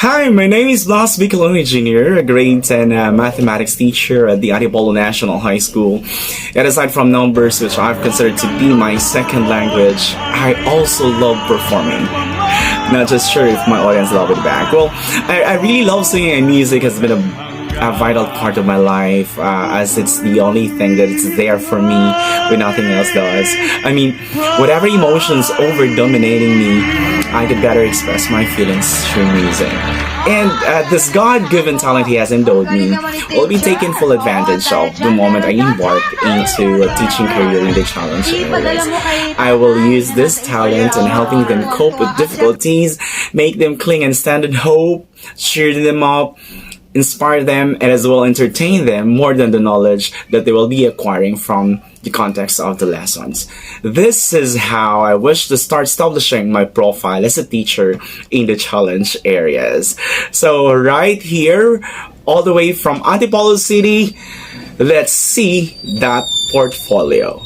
Hi, my name is Blas Bicoloni Jr., a grade 10 mathematics teacher at the Antipolo National High School. And aside from numbers, which I've considered to be my second language, I also love performing. Not just sure if my audience love it back. Well, I really love singing, and music has been a vital part of my life, as it's the only thing that is there for me when nothing else does. I mean, whatever emotions over dominating me, I could better express my feelings through music. And this God-given talent He has endowed me will be taken full advantage of the moment I embark into a teaching career in the challenge areas. I will use this talent in helping them cope with difficulties, make them cling and stand in hope, cheer them up, inspire them, and as well entertain them more than the knowledge that they will be acquiring from the context of the lessons. This is how I wish to start establishing my profile as a teacher in the challenge areas. So right here, all the way from Antipolo City, let's see that portfolio.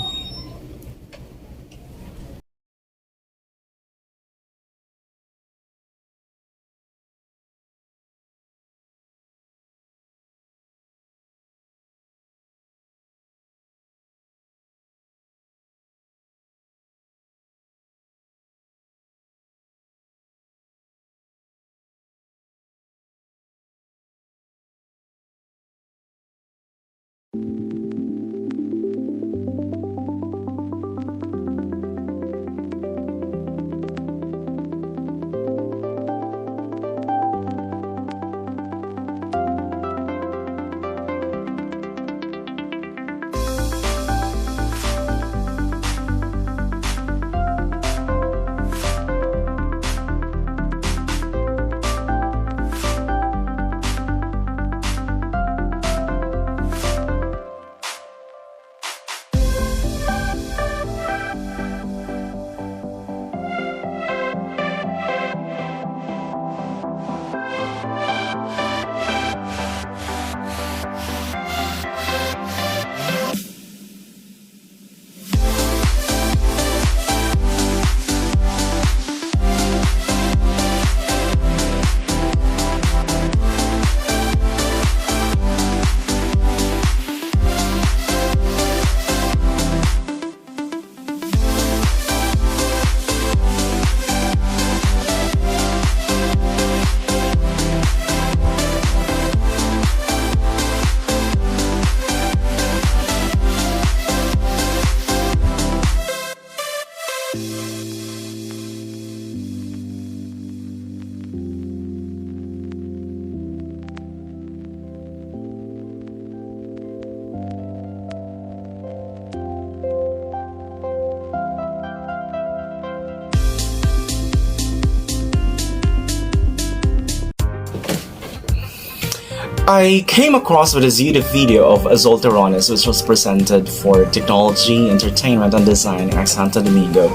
I came across with this YouTube video of Azul Terranes, which was presented for Technology, Entertainment and Design at Santo Domingo,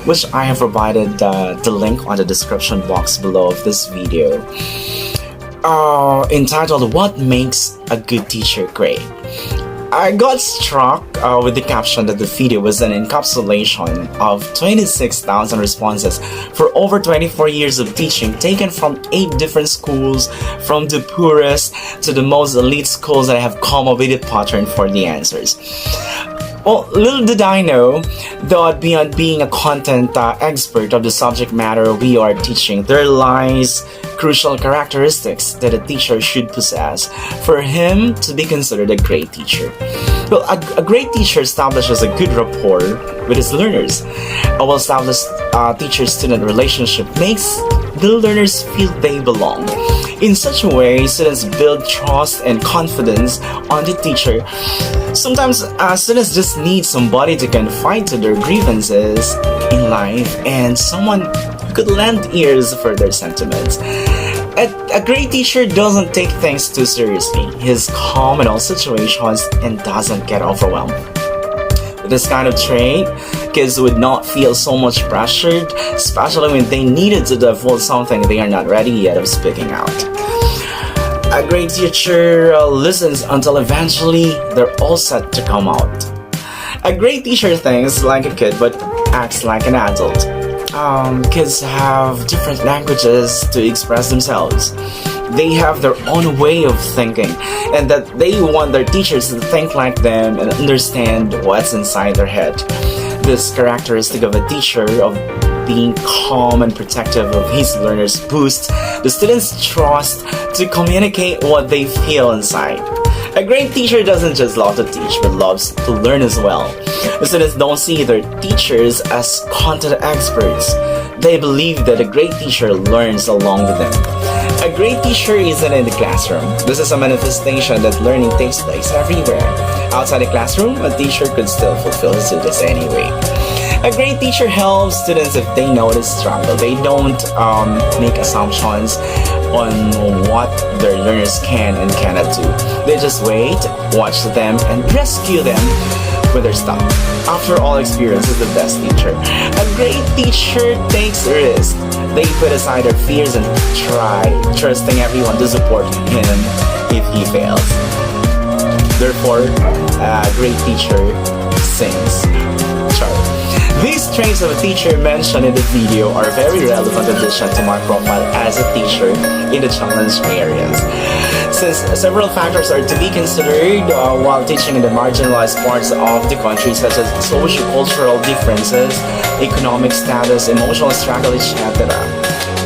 which I have provided the link on the description box below of this video, entitled What Makes a Good Teacher Great. I got struck with the caption that the video was an encapsulation of 26,000 responses for over 24 years of teaching, taken from 8 different schools, from the poorest to the most elite schools, that I have come up with a pattern for the answers. Well, little did I know that beyond being a content expert of the subject matter we are teaching, there lies crucial characteristics that a teacher should possess for him to be considered a great teacher. Well, a great teacher establishes a good rapport with his learners. A well-established teacher-student relationship makes the learners feel they belong. In such a way, students build trust and confidence on the teacher. Sometimes students just need somebody to confide to their grievances in life, and someone who could lend ears for their sentiments. A great teacher doesn't take things too seriously. He's calm in all situations and doesn't get overwhelmed. With this kind of trait, kids would not feel so much pressured, especially when they needed to divulge something they are not ready yet of speaking out. A great teacher listens until eventually they're all set to come out. A great teacher thinks like a kid but acts like an adult. kids have different languages to express themselves. They have their own way of thinking, and that they want their teachers to think like them and understand what's inside their head. This characteristic of a teacher of being calm and protective of his learners boosts the students' trust to communicate what they feel inside. A great teacher doesn't just love to teach, but loves to learn as well. The students don't see their teachers as content experts. They believe that a great teacher learns along with them. A great teacher isn't in the classroom. This is a manifestation that learning takes place everywhere. Outside the classroom, a teacher could still fulfill his duties anyway. A great teacher helps students if they notice struggle. They don't make assumptions on what their learners can and cannot do. They just wait, watch them, and rescue them when they're stuck. After all, experience is the best teacher. A great teacher takes risks. They put aside their fears and try, trusting everyone to support him if he fails. Therefore, a great teacher sings. Charlie. These traits of a teacher mentioned in the video are very relevant addition to my profile as a teacher in the challenge areas. Since several factors are to be considered while teaching in the marginalized parts of the country, such as socio-cultural differences, economic status, emotional struggle, etc.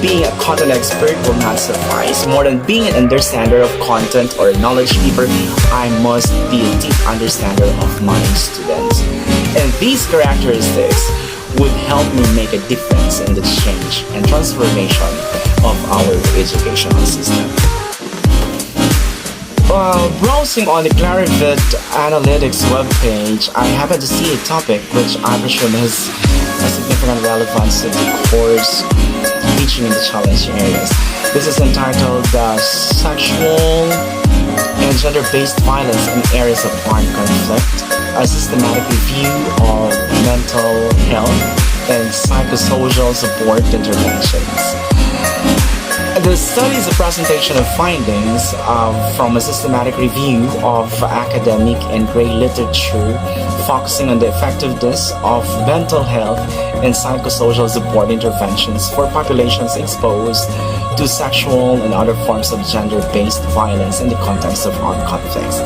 Being a content expert will not suffice. More than being an understander of content or knowledge keeper, I must be a deep understander of my students. And these characteristics would help me make a difference in the change and transformation of our educational system. While browsing on the Clarivate Analytics webpage, I happened to see a topic which I presume has a significant relevance to the course teaching in the challenge areas. This is entitled Sexual and Gender-Based Violence in Areas of Armed Conflict, a systematic review of mental health and psychosocial support interventions. The study is a presentation of findings from a systematic review of academic and grade literature focusing on the effectiveness of mental health and psychosocial support interventions for populations exposed to sexual and other forms of gender-based violence in the context of armed conflicts.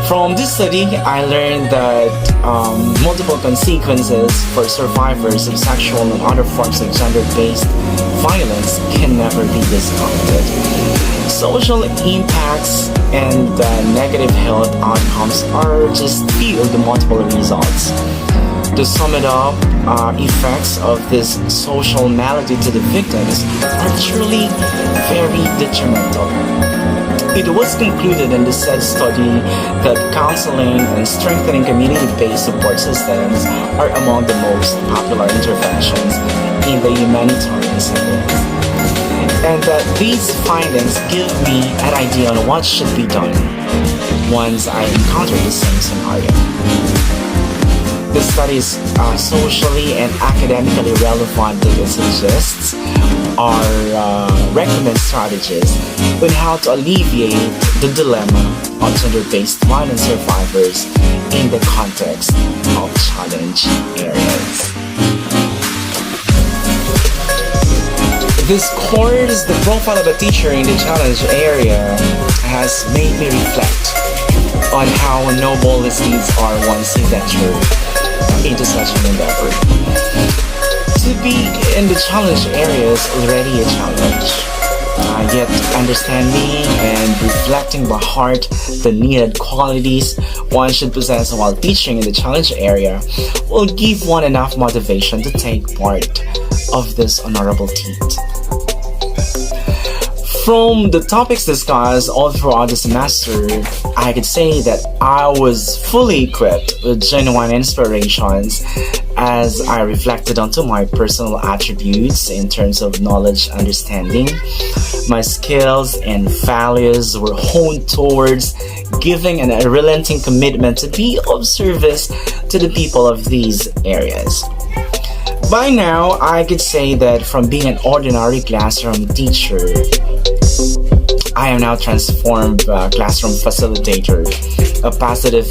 From this study, I learned that multiple consequences for survivors of sexual and other forms of gender-based violence can never be discounted. Social impacts and negative health outcomes are just few of the multiple results. To sum it up, effects of this social malady to the victims are truly very detrimental. It was concluded in the said study that counseling and strengthening community-based support systems are among the most popular interventions in the humanitarian setting. And that these findings give me an idea on what should be done once I encounter the same scenario. The study is socially and academically relevant data suggests or recommend strategies on how to alleviate the dilemma of gender-based violence survivors in the context of challenge areas. This course, the profile of a teacher in the challenge area, has made me reflect on how noble these needs are once you venture into such an endeavor. To be in the challenge area is already a challenge. Yet understanding and reflecting by heart the needed qualities one should possess while teaching in the challenge area will give one enough motivation to take part of this honorable deed. From the topics discussed all throughout the semester, I could say that I was fully equipped with genuine inspirations as I reflected onto my personal attributes in terms of knowledge, understanding. My skills and values were honed towards giving an unrelenting commitment to be of service to the people of these areas. By now, I could say that from being an ordinary classroom teacher, I am now transformed classroom facilitator, a positive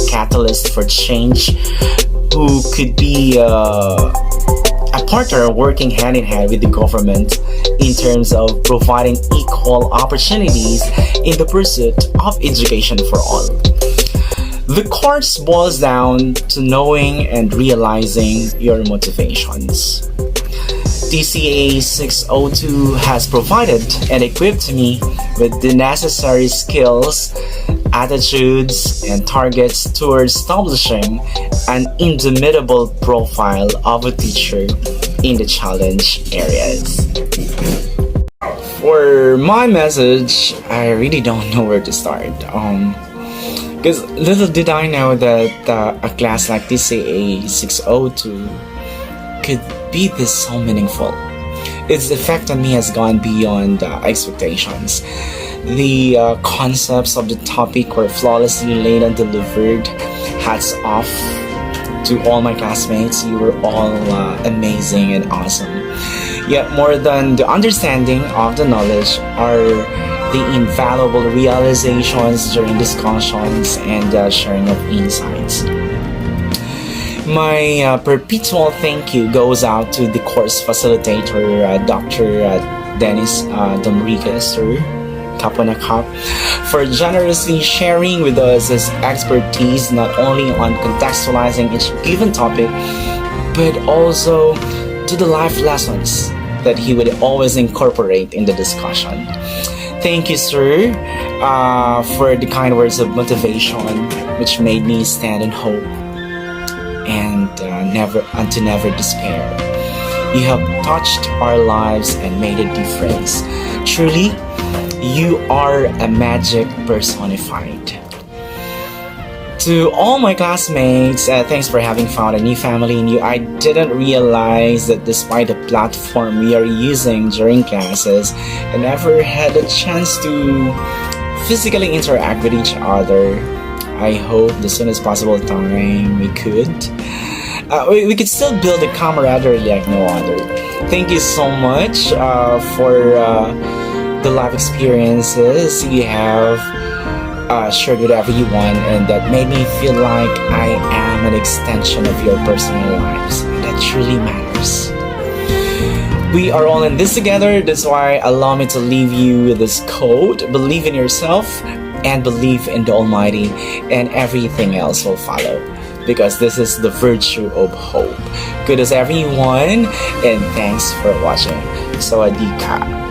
catalyst for change, who could be a partner working hand in hand with the government in terms of providing equal opportunities in the pursuit of education for all. The course boils down to knowing and realizing your motivations. TCA 602 has provided and equipped me with the necessary skills, attitudes, and targets towards establishing an indomitable profile of a teacher in the challenge areas. For my message, I really don't know where to start. Because little did I know that a class like TCA 602 could be this so meaningful. Its effect on me has gone beyond expectations. The concepts of the topic were flawlessly laid and delivered. Hats off to all my classmates. You were all amazing and awesome. Yet more than the understanding of the knowledge are the invaluable realizations during discussions and sharing of insights. My perpetual thank you goes out to the course facilitator, Dr. Dennis Donriquez, sir, Kapanakap, for generously sharing with us his expertise not only on contextualizing each given topic, but also to the life lessons that he would always incorporate in the discussion. Thank you, sir, for the kind words of motivation which made me stand in hope and to never despair. You have touched our lives and made a difference. Truly, you are a magic personified. To all my classmates, thanks for having found a new family in you. I didn't realize that despite the platform we are using during classes, I never had a chance to physically interact with each other. I hope the soonest possible time we could. We could still build a camaraderie like no other. Thank you so much for the life experiences you have shared with everyone, and that made me feel like I am an extension of your personal lives. That truly matters. We are all in this together. That's why allow me to leave you with this quote: believe in yourself and believe in the Almighty, and everything else will follow. Because this is the virtue of hope. Good as everyone, and thanks for watching. Sawadee ka.